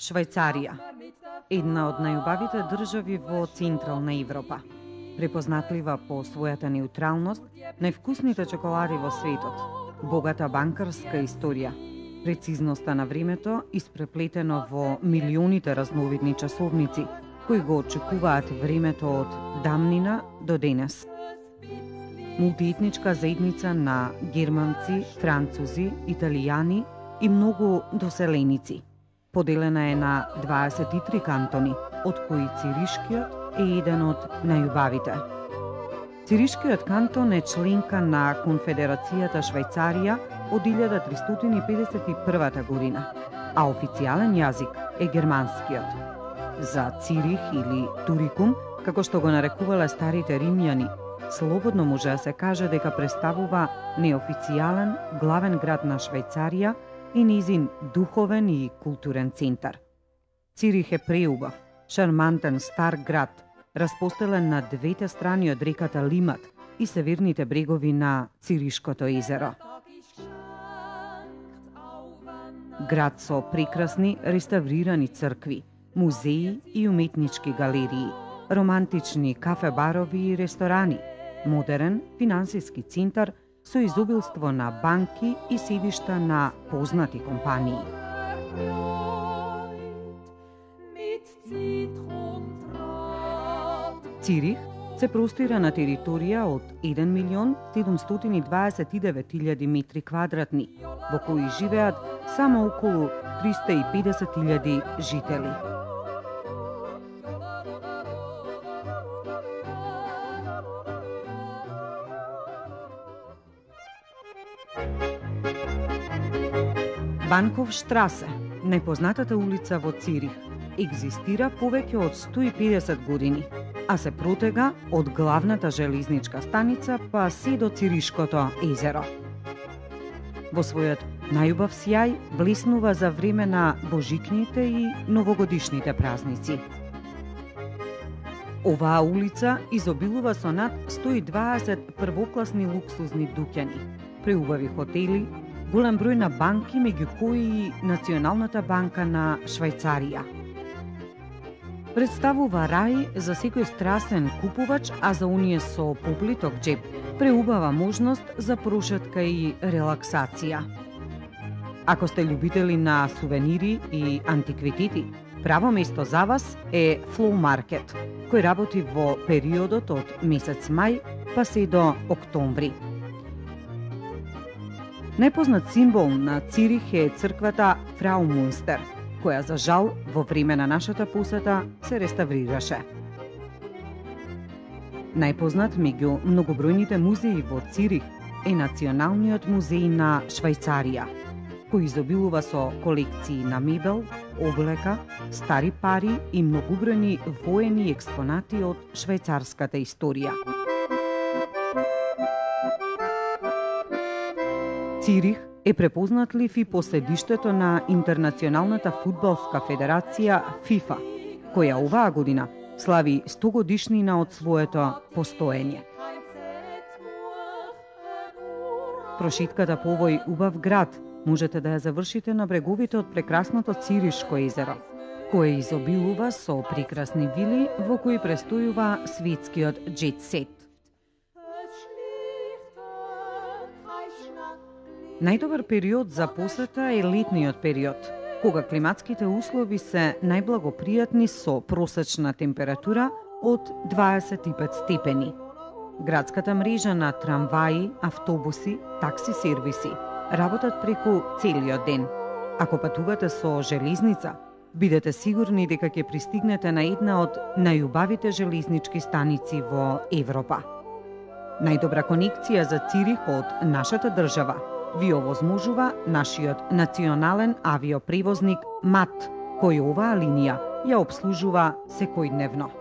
Швајцарија, една од најубавите држави во Централна Европа. Препознатлива по својата неутралност, највкусните чоколади во светот, богата банкарска историја, прецизноста на времето испреплетено во милионите разновидни часовници, кои го очекуваат времето од дамнина до денес. Мултиетничка заедница на германци, французи, италијани и многу доселеници. Поделена е на 23 кантони, од кои Циришкиот е еден од најубавите. Циришкиот кантон е членка на Конфедерацијата Швајцарија од 1351 година, а официјален јазик е германскиот. За Цирих или Турикум, како што го нарекувале старите римјани, слободно може да се каже дека представува неофицијален главен град на Швајцарија и низин духовен и културен центар. Цирих е преубав, шармантен стар град, распостелен на двете страни од реката Лимат и северните брегови на Циришкото езеро. Град со прекрасни реставрирани цркви, музеи и уметнички галерии, романтични кафе-барови и ресторани, модерен финансиски центар со изобилство на банки и седишта на познати компании. Цирих се простира на територија од 1.729.000 метри квадратни, во кои живеат само околу 350.000 жители. Банковштрасе, најпознатата улица во Цирих, екзистира повеќе од 150 години, а се протега од главната железничка станица па се до Циришкото езеро. Во својот најубав сјај блеснува за време на божикните и новогодишните празници. Оваа улица изобилува со над 120 првокласни луксузни дуќани, преубави хотели, голем број на банки, меѓу кои и Националната банка на Швајцарија. Представува рај за секој страстен купувач, а за оние со поплиток џеб преубава можност за прошетка и релаксација. Ако сте љубители на сувенири и антиквитети, право место за вас е Flow Market, кој работи во периодот од месец мај па се до октомври. Најпознат символ на Цирих е црквата Фрау Мунстер, која за жал во време на нашата посета се реставрираше. Најпознат меѓу многобројните музеи во Цирих е Националниот музеј на Швајцарија, кој изобилува со колекции на мебел, облека, стари пари и многобројни воени експонати од швајцарската историја. Цирих е препознатлив и по седиштето на Интернационалната фудбалска федерација ФИФА, која оваа година слави 100 годишнина од своето постоење. Прошетката по овој убав град можете да ја завршите на бреговите од прекрасното Циришко езеро, кое изобилува со прекрасни вили во кои престојува светскиот џет сет. Најдобар период за посета е летниот период, кога климатските услови се најблагопријатни со просечна температура од 25 степени. Градската мрежа на трамваи, автобуси, такси сервиси работат преку целиот ден. Ако патувате со железница, бидете сигурни дека ќе пристигнете на една од најубавите железнички станици во Европа. Најдобра конекција за Цирих од нашата држава ви овозможува нашиот национален авиопревозник МАТ, кој оваа линија ја обслужува секојдневно.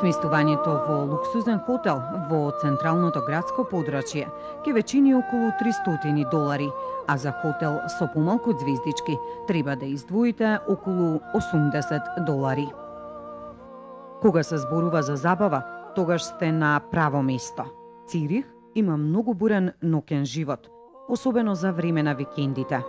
Сместувањето во луксузен хотел во централното градско подрачје ќе ве чини околу $300, а за хотел со помалку звездички треба да издвоите околу $80. Кога се зборува за забава, тогаш сте на право место. Цирих има многу бурен ноќен живот, особено за време на викендите.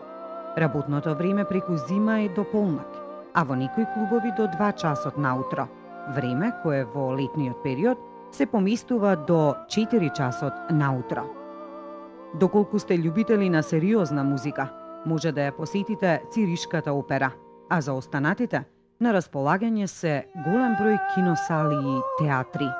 Работното време преку зима е до полнок, а во некои клубови до 2 часот наутро. Време кое во летниот период се поместува до 4 часот наутро. Доколку сте љубители на сериозна музика, може да ја посетите Циришката опера, а за останатите на располагање се голем број киносали и театри.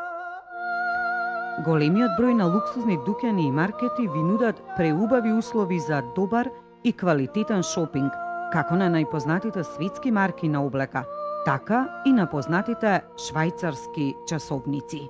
Големиот број на луксузни дуќани и маркети ви нудат преубави услови за добар и квалитетен шопинг, како на најпознатите светски марки на облека, така и на познатите швајцарски часовници.